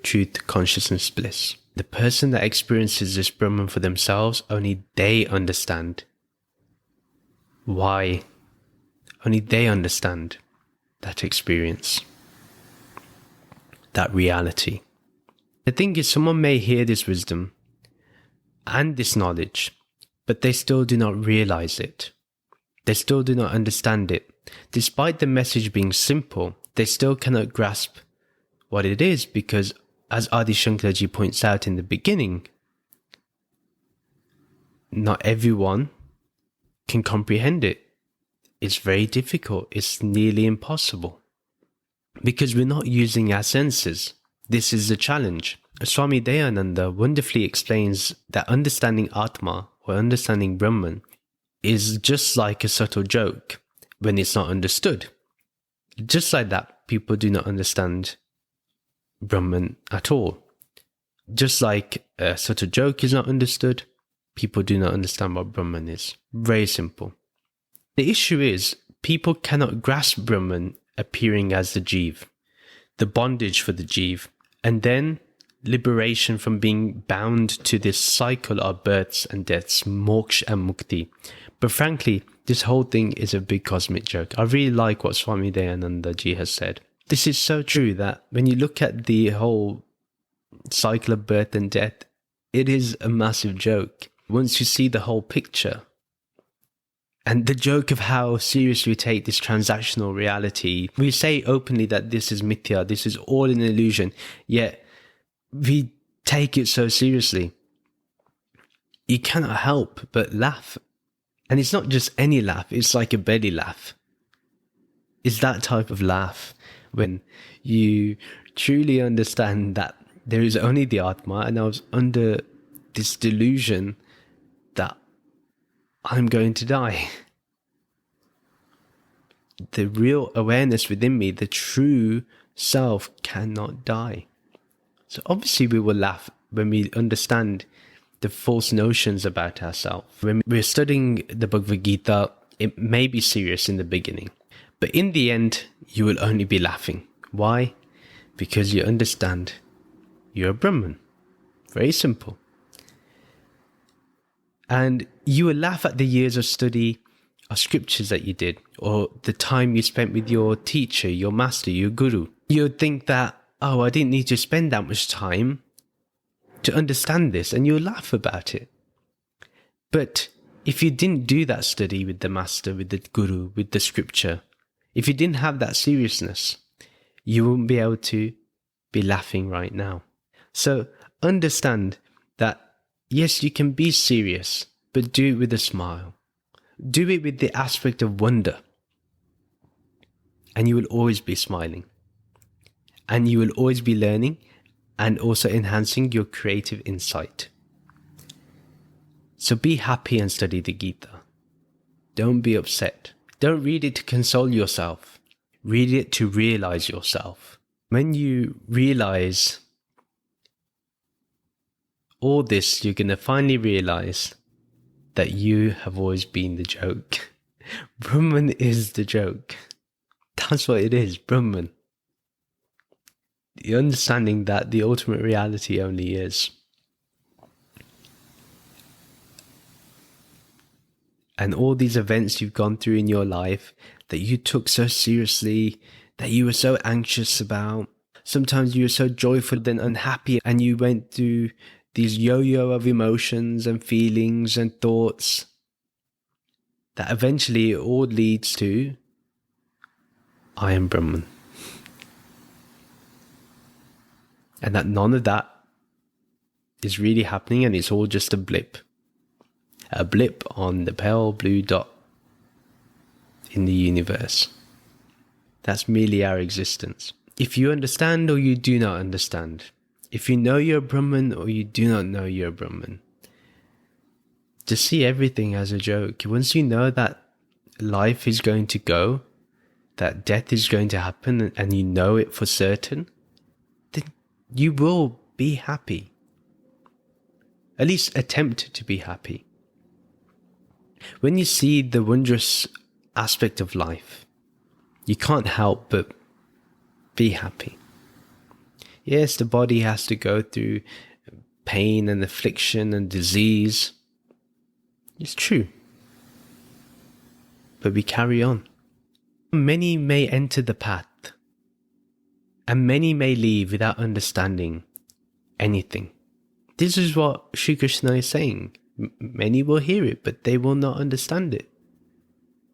truth, consciousness, bliss. The person that experiences this Brahman for themselves, only they understand why. Only they understand that experience, that reality. The thing is, someone may hear this wisdom and this knowledge, but they still do not realize it. They still do not understand it. Despite the message being simple, they still cannot grasp what it is because, as Adi Shankaraji points out in the beginning, not everyone can comprehend it. It's very difficult. It's nearly impossible because we're not using our senses. This is the challenge. Swami Dayananda wonderfully explains that understanding Atma or understanding Brahman is just like a subtle joke when it's not understood. Just like that, people do not understand Brahman at all. Just like a subtle joke is not understood, people do not understand what Brahman is. Very simple. The issue is, people cannot grasp Brahman appearing as the Jeev, the bondage for the Jeev, and then liberation from being bound to this cycle of births and deaths, moksha and mukti. But frankly, this whole thing is a big cosmic joke. I really like what Swami Dayananda ji has said. This is so true that when you look at the whole cycle of birth and death, it is a massive joke. Once you see the whole picture, and the joke of how serious we take this transactional reality, we say openly that this is mithya, this is all an illusion, yet we take it so seriously. You cannot help but laugh. And it's not just any laugh, it's like a belly laugh. It's that type of laugh when you truly understand that there is only the Atma, and I was under this delusion that I'm going to die. The real awareness within me, the true self, cannot die. So obviously we will laugh when we understand the false notions about ourselves. When we're studying the Bhagavad Gita, it may be serious in the beginning, but in the end, you will only be laughing. Why? Because you understand you're a Brahman. Very simple. And you will laugh at the years of study of scriptures that you did, or the time you spent with your teacher, your master, your guru. You would think that, oh, I didn't need to spend that much time to understand this, and you'll laugh about it. But if you didn't do that study with the master, with the guru, with the scripture, if you didn't have that seriousness, you wouldn't be able to be laughing right now. So understand that, yes, you can be serious, but do it with a smile. Do it with the aspect of wonder. And you will always be smiling. And you will always be learning and also enhancing your creative insight. So be happy and study the Gita. Don't be upset. Don't read it to console yourself. Read it to realize yourself. When you realize all this, you're going to finally realize that you have always been the joke. Brahman is the joke. That's what it is, Brahman. The understanding that the ultimate reality only is. And all these events you've gone through in your life that you took so seriously, that you were so anxious about. Sometimes you were so joyful then unhappy, and you went through these yo-yo of emotions and feelings and thoughts, that eventually it all leads to I am Brahman. And that none of that is really happening, and it's all just a blip on the pale blue dot in the universe. That's merely our existence. If you understand or you do not understand, if you know you're a Brahman or you do not know you're a Brahman, just see everything as a joke. Once you know that life is going to go, that death is going to happen, and you know it for certain, then you will be happy. At least attempt to be happy. When you see the wondrous aspect of life, you can't help but be happy. Yes, the body has to go through pain and affliction and disease. It's true. But we carry on. Many may enter the path, and many may leave without understanding anything. This is what Shri Krishna is saying. Many will hear it, but they will not understand it.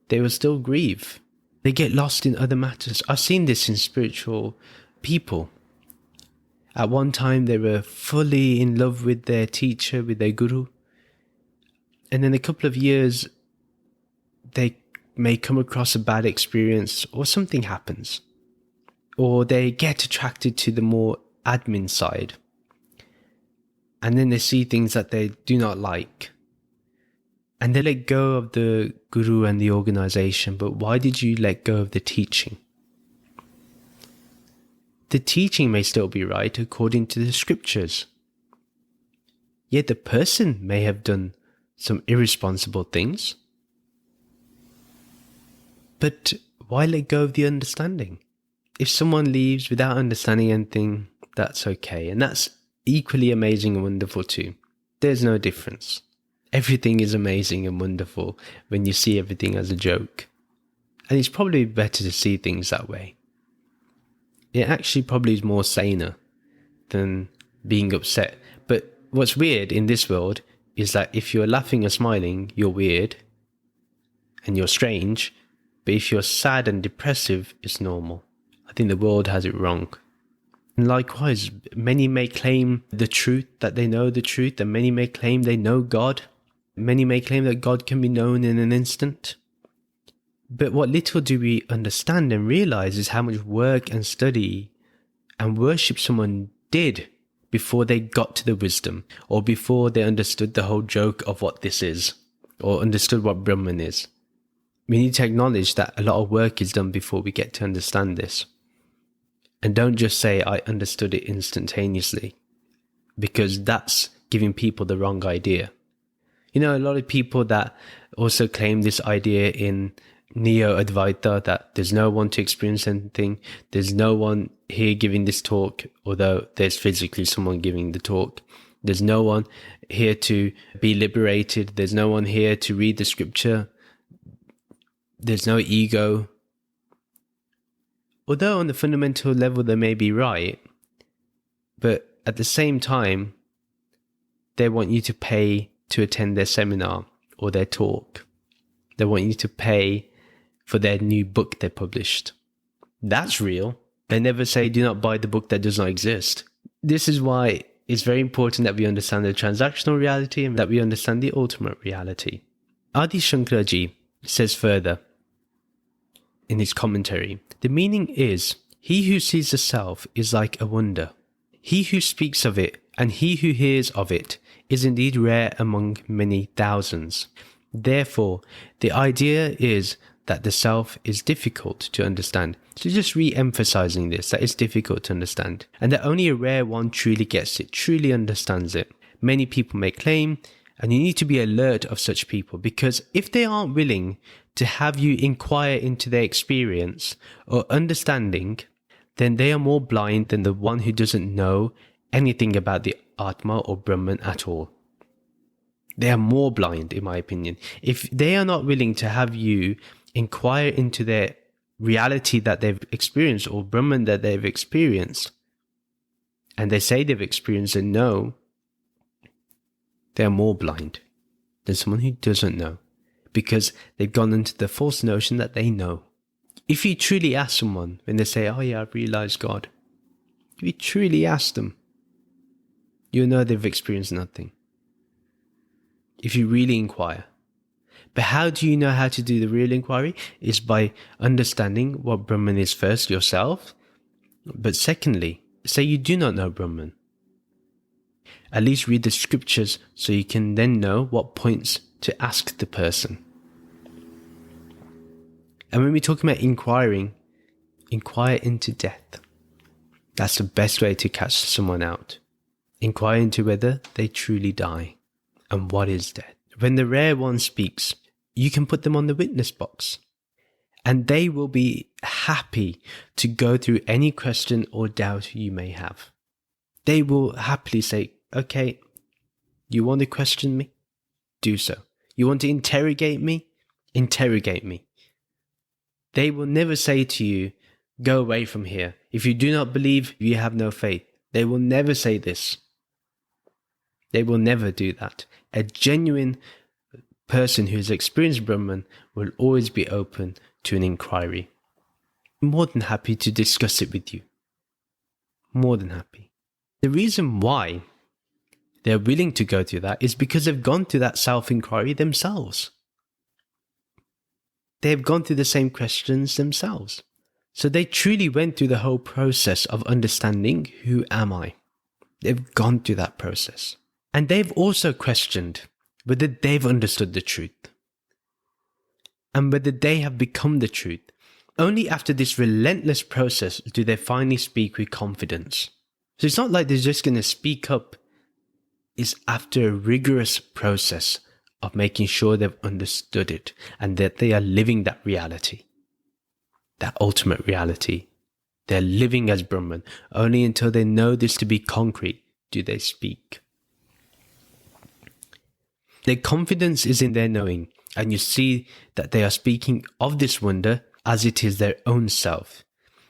They will still grieve. They get lost in other matters. I've seen this in spiritual people. At one time, they were fully in love with their teacher, with their guru. And in a couple of years, they may come across a bad experience or something happens. Or they get attracted to the more admin side. And then they see things that they do not like. And they let go of the guru and the organization. But why did you let go of the teaching? The teaching may still be right according to the scriptures. Yet the person may have done some irresponsible things. But why let go of the understanding? If someone leaves without understanding anything, that's okay. And that's equally amazing and wonderful too. There's no difference. Everything is amazing and wonderful when you see everything as a joke. And it's probably better to see things that way. It actually probably is more saner than being upset. But what's weird in this world is that if you're laughing or smiling, you're weird and you're strange. But if you're sad and depressive, it's normal. I think the world has it wrong. And likewise, many may claim the truth, that they know the truth, and many may claim they know God. Many may claim that God can be known in an instant. But what little do we understand and realize is how much work and study and worship someone did before they got to the wisdom, or before they understood the whole joke of what this is, or understood what Brahman is. We need to acknowledge that a lot of work is done before we get to understand this. And don't just say, I understood it instantaneously, because that's giving people the wrong idea. You know, a lot of people that also claim this idea in Neo-Advaita, that there's no one to experience anything, there's no one here giving this talk, although there's physically someone giving the talk. There's no one here to be liberated, there's no one here to read the scripture, there's no ego. Although on the fundamental level they may be right, but at the same time, they want you to pay to attend their seminar or their talk. They want you to pay for their new book they published. That's real. They never say, do not buy the book that does not exist. This is why it's very important that we understand the transactional reality and that we understand the ultimate reality. Adi Shankaraji says further in his commentary, the meaning is, he who sees the self is like a wonder. He who speaks of it and he who hears of it is indeed rare among many thousands. Therefore, the idea is that the self is difficult to understand. So just re-emphasizing this, that it's difficult to understand, and that only a rare one truly gets it, truly understands it. Many people may claim, and you need to be alert of such people, because if they aren't willing to have you inquire into their experience or understanding, then they are more blind than the one who doesn't know anything about the Atma or Brahman at all. They are more blind, in my opinion. If they are not willing to have you inquire into their reality that they've experienced, or Brahman that they've experienced, and they say they've experienced and know, they're more blind than someone who doesn't know, because they've gone into the false notion that they know. If you truly ask someone when they say, oh yeah, I've realized God, if you truly ask them, you'll know they've experienced nothing. If you really inquire. But how do you know how to do the real inquiry? Is by understanding what Brahman is first yourself. But secondly, say you do not know Brahman. At least read the scriptures so you can then know what points to ask the person. And when we're talking about inquiring, inquire into death. That's the best way to catch someone out. Inquire into whether they truly die and what is death. When the rare one speaks, you can put them on the witness box and they will be happy to go through any question or doubt you may have. They will happily say, okay, you want to question me? Do so. You want to interrogate me? Interrogate me. They will never say to you, go away from here. If you do not believe, you have no faith. They will never say this. They will never do that. A genuine person who has experienced Brahman will always be open to an inquiry. I'm more than happy to discuss it with you. More than happy. The reason why they're willing to go through that is because they've gone through that self-inquiry themselves. They've gone through the same questions themselves. So they truly went through the whole process of understanding, who am I? They've gone through that process. And they've also questioned whether they've understood the truth and whether they have become the truth. Only after this relentless process do they finally speak with confidence. So it's not like they're just going to speak up. It's after a rigorous process of making sure they've understood it and that they are living that reality, that ultimate reality. They're living as Brahman. Only until they know this to be concrete do they speak. Their confidence is in their knowing, and you see that they are speaking of this wonder as it is their own self,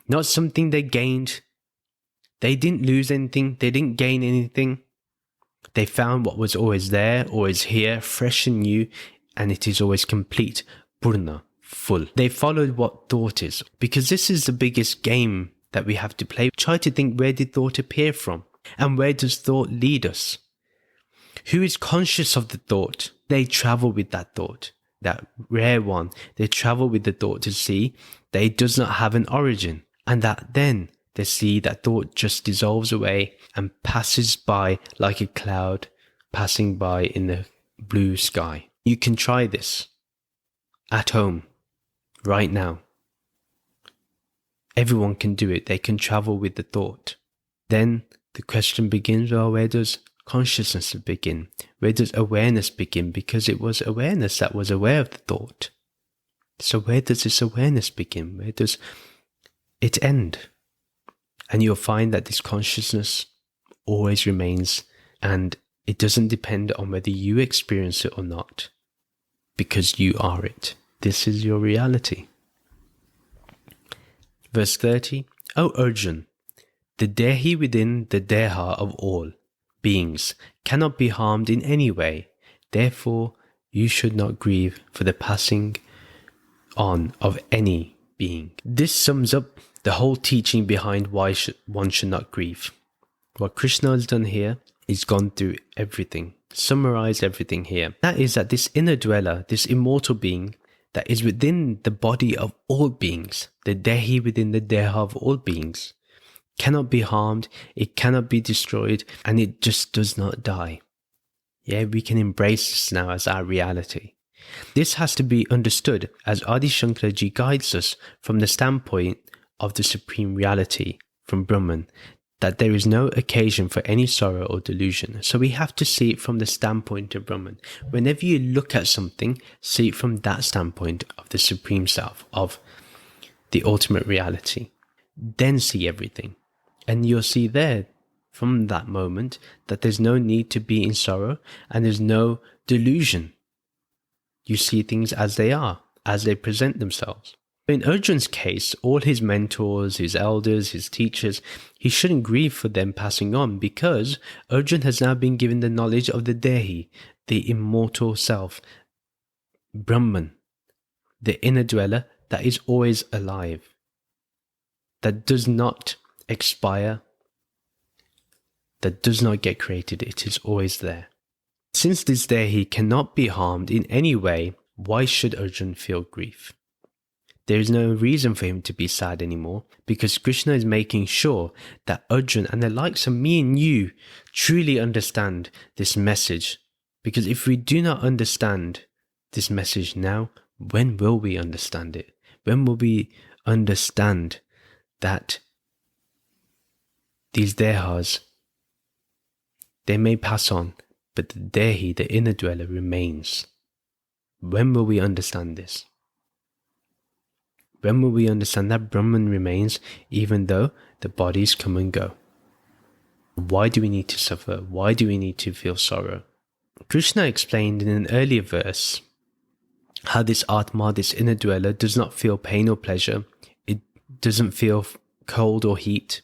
not something they gained. They didn't lose anything, they didn't gain anything. They found what was always there, always here, fresh and new, and it is always complete, purna, full. They followed what thought is, because this is the biggest game that we have to play. Try to think, where did thought appear from? And where does thought lead us? Who is conscious of the thought? They travel with that thought, that rare one. They travel with the thought to see that it does not have an origin, and that then they see that thought just dissolves away and passes by like a cloud passing by in the blue sky. You can try this at home, right now. Everyone can do it. They can travel with the thought. Then the question begins, well, where does consciousness begin? Where does awareness begin? Because it was awareness that was aware of the thought. So where does this awareness begin? Where does it end? And you'll find that this consciousness always remains, and it doesn't depend on whether you experience it or not, because you are it. This is your reality. Verse 30, O Arjuna, the Dehi within the Deha of all beings cannot be harmed in any way. Therefore, you should not grieve for the passing on of any being. This sums up the whole teaching behind why one should not grieve. What Krishna has done here is gone through everything, summarized everything here. That is that this inner dweller, this immortal being that is within the body of all beings, the Dehi within the Deha of all beings, cannot be harmed, it cannot be destroyed, and it just does not die. Yeah, we can embrace this now as our reality. This has to be understood as Adi Shankaraji guides us from the standpoint of the supreme reality from Brahman, that there is no occasion for any sorrow or delusion. So we have to see it from the standpoint of Brahman. Whenever you look at something, see it from that standpoint of the supreme self, of the ultimate reality. Then see everything. And you'll see there, from that moment, that there's no need to be in sorrow and there's no delusion. You see things as they are, as they present themselves. In Arjuna's case, all his mentors, his elders, his teachers, he shouldn't grieve for them passing on, because Arjuna has now been given the knowledge of the Dehi, the immortal self, Brahman, the inner dweller that is always alive, that does not expire, that does not get created, it is always there. Since this Dehi cannot be harmed in any way, why should Arjuna feel grief? There is no reason for him to be sad anymore, because Krishna is making sure that Arjuna and the likes of me and you truly understand this message. Because if we do not understand this message now, when will we understand it? When will we understand that these dehas, they may pass on, but the dehi, the inner dweller, remains? When will we understand this? When will we understand that Brahman remains even though the bodies come and go? Why do we need to suffer? Why do we need to feel sorrow? Krishna explained in an earlier verse how this atma, this inner dweller, does not feel pain or pleasure. It doesn't feel cold or heat.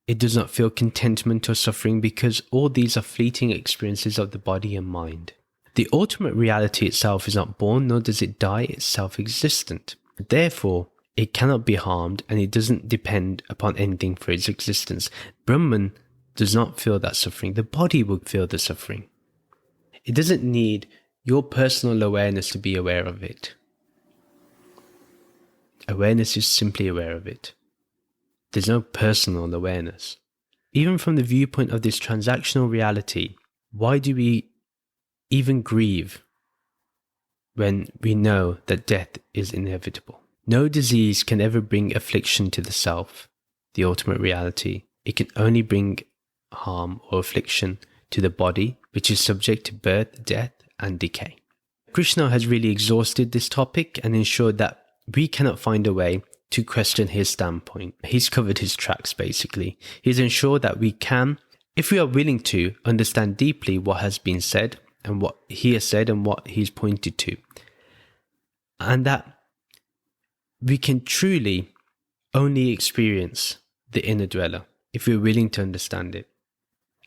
It does not feel contentment or suffering, because all these are fleeting experiences of the body and mind. The ultimate reality itself is not born, nor does it die. It's self-existent. Therefore, it cannot be harmed, and it doesn't depend upon anything for its existence. Brahman does not feel that suffering. The body will feel the suffering. It doesn't need your personal awareness to be aware of it. Awareness is simply aware of it. There's no personal awareness. Even from the viewpoint of this transactional reality, why do we even grieve when we know that death is inevitable? No disease can ever bring affliction to the self, the ultimate reality. It can only bring harm or affliction to the body, which is subject to birth, death, and decay. Krishna has really exhausted this topic and ensured that we cannot find a way to question his standpoint. He's covered his tracks, basically. He's ensured that we can, if we are willing to, understand deeply what has been said and what he has said and what he's pointed to. And that we can truly only experience the inner dweller if we're willing to understand it.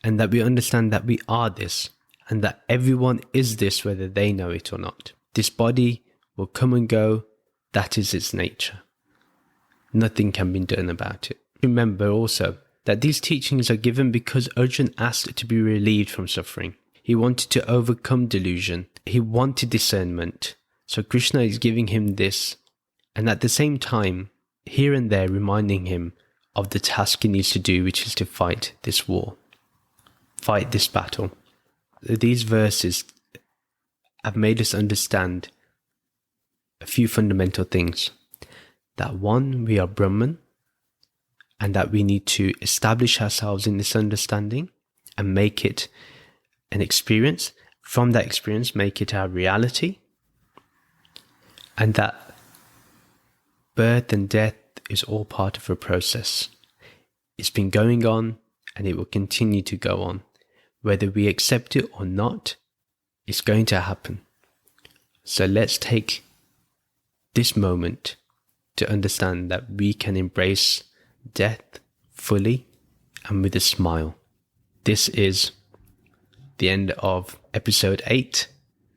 And that we understand that we are this, and that everyone is this whether they know it or not. This body will come and go. That is its nature. Nothing can be done about it. Remember also that these teachings are given because Arjuna asked to be relieved from suffering. He wanted to overcome delusion. He wanted discernment. So Krishna is giving him this, and at the same time, here and there reminding him of the task he needs to do, which is to fight this war. Fight this battle. These verses have made us understand a few fundamental things. That one, we are Brahman, and that we need to establish ourselves in this understanding and make it an experience. From that experience, make it our reality. And that birth and death is all part of a process. It's been going on and it will continue to go on. Whether we accept it or not, it's going to happen. So let's take this moment to understand that we can embrace death fully and with a smile. This is the end of episode 8,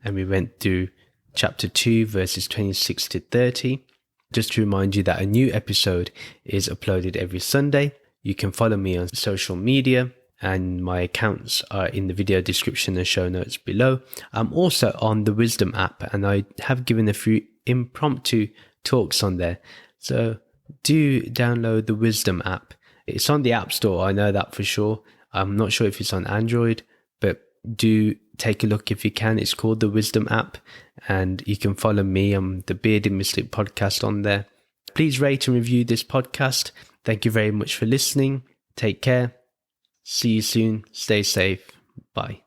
and we went through chapter 2, verses 26 to 30. Just to remind you that a new episode is uploaded every Sunday. You can follow me on social media, and my accounts are in the video description and show notes below. I'm also on the Wisdom app, and I have given a few impromptu talks on there. So do download the Wisdom app. It's on the App Store, I know that for sure. I'm not sure if it's on Android, but do take a look if you can. It's called the Wisdom app, and you can follow me on the Bearded Mystic podcast on there. Please rate and review this podcast. Thank you very much for listening. Take care. See you soon. Stay safe. Bye.